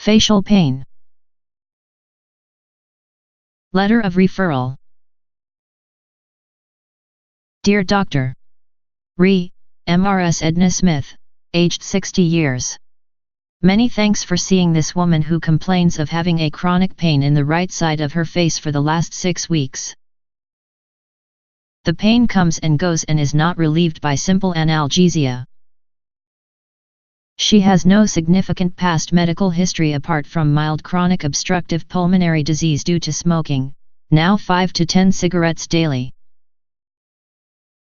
Facial pain. Letter of referral. Dear Dr. Re. MRS Edna Smith, aged 60 years. Many thanks for seeing this woman who complains of having a chronic pain in the right side of her face for the last 6 weeks. The pain comes and goes and is not relieved by simple analgesia. She has no significant past medical history apart from mild chronic obstructive pulmonary disease due to smoking, now 5 to 10 cigarettes daily.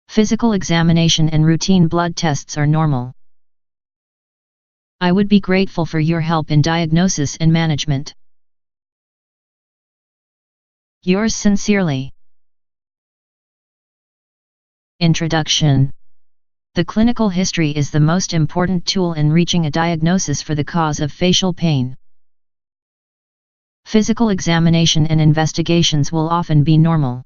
Physical examination and routine blood tests are normal. I would be grateful for your help in diagnosis and management. Yours sincerely. Introduction. The clinical history is the most important tool in reaching a diagnosis for the cause of facial pain. Physical examination and investigations will often be normal.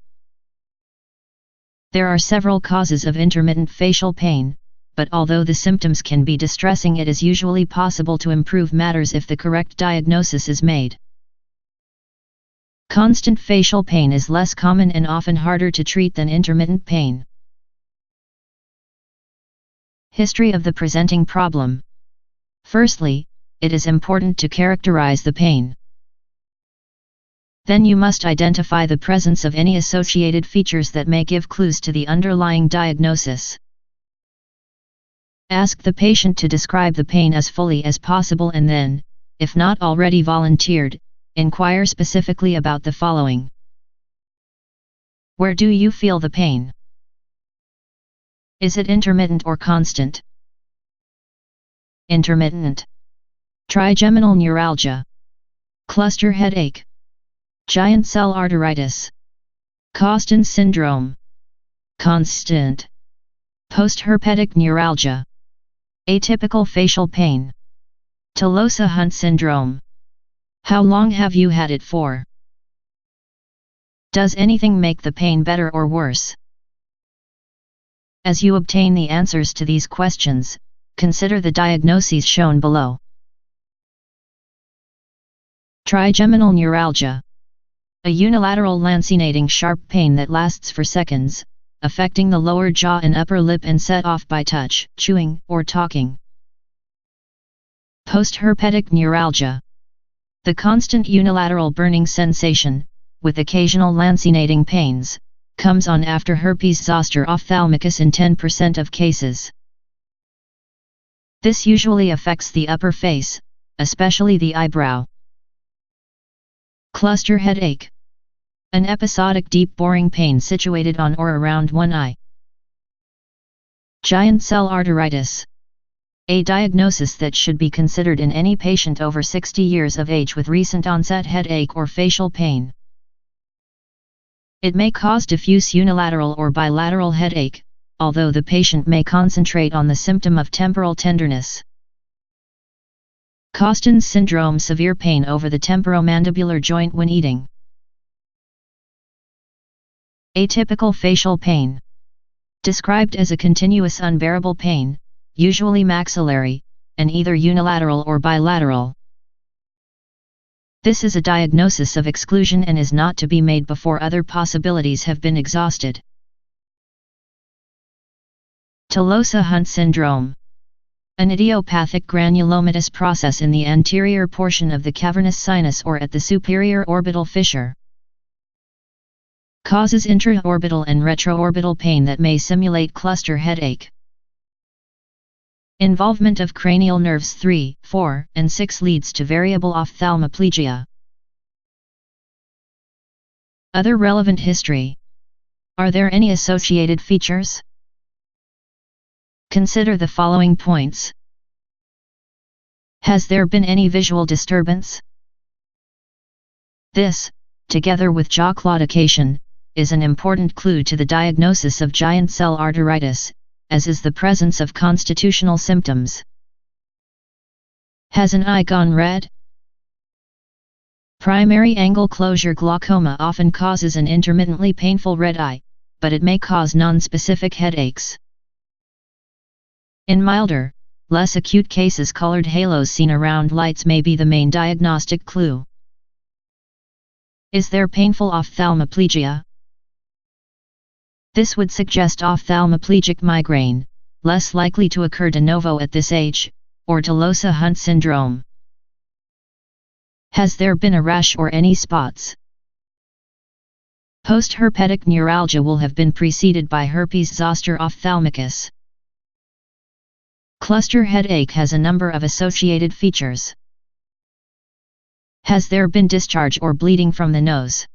There are several causes of intermittent facial pain, but although the symptoms can be distressing, it is usually possible to improve matters if the correct diagnosis is made. Constant facial pain is less common and often harder to treat than intermittent pain. History of the presenting problem. Firstly, it is important to characterize the pain. Then you must identify the presence of any associated features that may give clues to the underlying diagnosis. Ask the patient to describe the pain as fully as possible and then, if not already volunteered, inquire specifically about the following. Where do you feel the pain? Is it intermittent or constant? Intermittent. Trigeminal neuralgia. Cluster headache. Giant cell arteritis. Costin syndrome. Constant. Postherpetic neuralgia. Atypical facial pain. Tolosa-Hunt syndrome. How long have you had it for? Does anything make the pain better or worse? As you obtain the answers to these questions, consider the diagnoses shown below. Trigeminal neuralgia. A unilateral lancinating sharp pain that lasts for seconds, affecting the lower jaw and upper lip and set off by touch, chewing, or talking. Postherpetic neuralgia. The constant unilateral burning sensation, with occasional lancinating pains, comes on after herpes zoster ophthalmicus in 10% of cases. This usually affects the upper face, especially the eyebrow. Cluster headache. An episodic deep boring pain situated on or around one eye. Giant cell arteritis. A diagnosis that should be considered in any patient over 60 years of age with recent onset headache or facial pain. It may cause diffuse unilateral or bilateral headache, although the patient may concentrate on the symptom of temporal tenderness. Costin syndrome. Severe pain over the temporomandibular joint when eating. Atypical facial pain. Described as a continuous unbearable pain, usually maxillary, and either unilateral or bilateral. This is a diagnosis of exclusion and is not to be made before other possibilities have been exhausted. Tolosa-Hunt syndrome. An idiopathic granulomatous process in the anterior portion of the cavernous sinus or at the superior orbital fissure. Causes intraorbital and retroorbital pain that may simulate cluster headache. Involvement of cranial nerves 3, 4, and 6 leads to variable ophthalmoplegia. Other relevant history. Are there any associated features? Consider the following points. Has there been any visual disturbance? This, together with jaw claudication, is an important clue to the diagnosis of giant cell arteritis, as is the presence of constitutional symptoms. Has an eye gone red? Primary angle closure glaucoma often causes an intermittently painful red eye, but it may cause non-specific headaches. In milder, less acute cases colored halos seen around lights may be the main diagnostic clue. Is there painful ophthalmoplegia? This would suggest ophthalmoplegic migraine, less likely to occur de novo at this age, or Tolosa-Hunt syndrome. Has there been a rash or any spots? Postherpetic neuralgia will have been preceded by herpes zoster ophthalmicus. Cluster headache has a number of associated features. Has there been discharge or bleeding from the nose?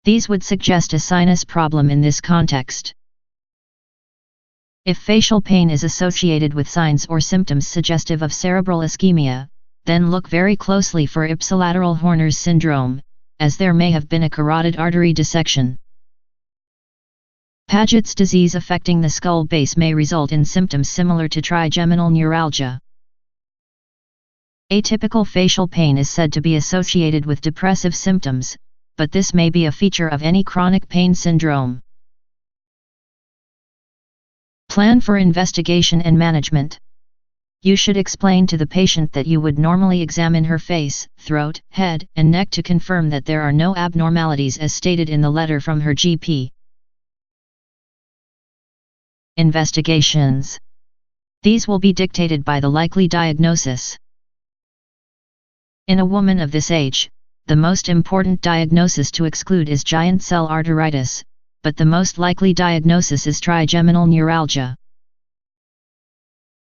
These would suggest a sinus problem in this context. If facial pain is associated with signs or symptoms suggestive of cerebral ischemia, then look very closely for ipsilateral Horner's syndrome, as there may have been a carotid artery dissection. Paget's disease affecting the skull base may result in symptoms similar to trigeminal neuralgia. Atypical facial pain is said to be associated with depressive symptoms, but this may be a feature of any chronic pain syndrome. Plan for investigation and management. You should explain to the patient that you would normally examine her face, throat, head, and neck to confirm that there are no abnormalities as stated in the letter from her GP. Investigations. These will be dictated by the likely diagnosis. In a woman of this age, the most important diagnosis to exclude is giant cell arteritis, but the most likely diagnosis is trigeminal neuralgia.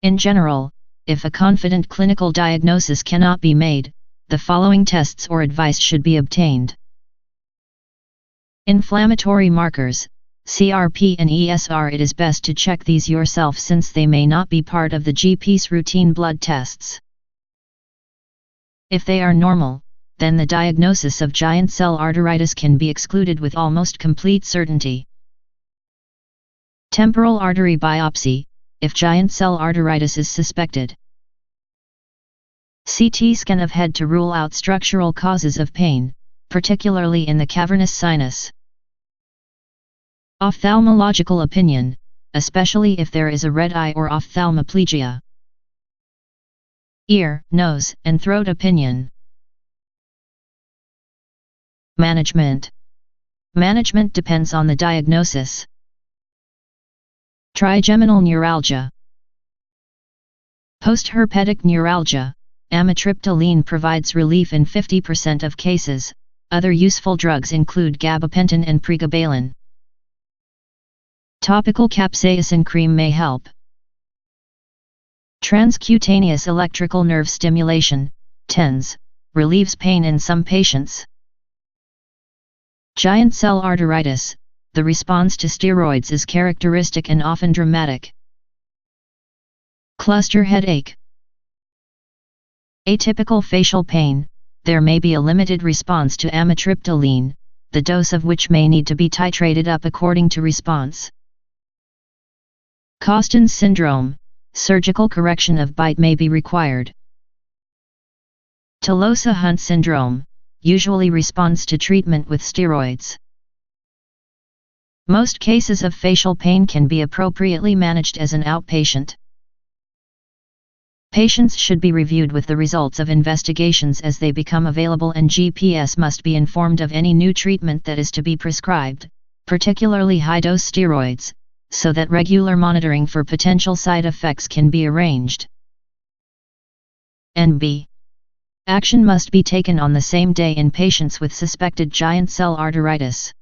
In general, if a confident clinical diagnosis cannot be made, the following tests or advice should be obtained. Inflammatory markers, CRP and ESR. It is best to check these yourself since they may not be part of the GP's routine blood tests. If they are normal, then the diagnosis of giant cell arteritis can be excluded with almost complete certainty. Temporal artery biopsy, if giant cell arteritis is suspected. CT scan of head to rule out structural causes of pain, particularly in the cavernous sinus. Ophthalmological opinion, especially if there is a red eye or ophthalmoplegia. Ear, nose, and throat opinion. Management. Management depends on the diagnosis. Trigeminal neuralgia. Postherpetic neuralgia, amitriptyline provides relief in 50% of cases. Other useful drugs include gabapentin and pregabalin. Topical capsaicin cream may help. Transcutaneous electrical nerve stimulation, TENS, relieves pain in some patients. Giant cell arteritis, the response to steroids is characteristic and often dramatic. Cluster headache. Atypical facial pain, there may be a limited response to amitriptyline, the dose of which may need to be titrated up according to response. Costin's syndrome, surgical correction of bite may be required. Tolosa-Hunt syndrome, usually responds to treatment with steroids. Most cases of facial pain can be appropriately managed as an outpatient. Patients should be reviewed with the results of investigations as they become available, and GPS must be informed of any new treatment that is to be prescribed, particularly high-dose steroids, so that regular monitoring for potential side effects can be arranged. NB. Action must be taken on the same day in patients with suspected giant cell arteritis.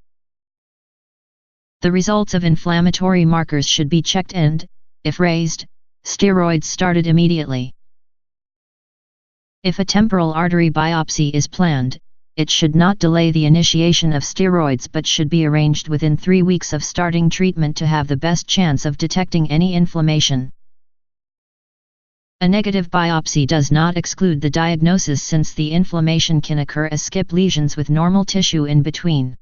The results of inflammatory markers should be checked and, if raised, steroids started immediately. If a temporal artery biopsy is planned, it should not delay the initiation of steroids but should be arranged within 3 weeks of starting treatment to have the best chance of detecting any inflammation. A negative biopsy does not exclude the diagnosis since the inflammation can occur as skip lesions with normal tissue in between.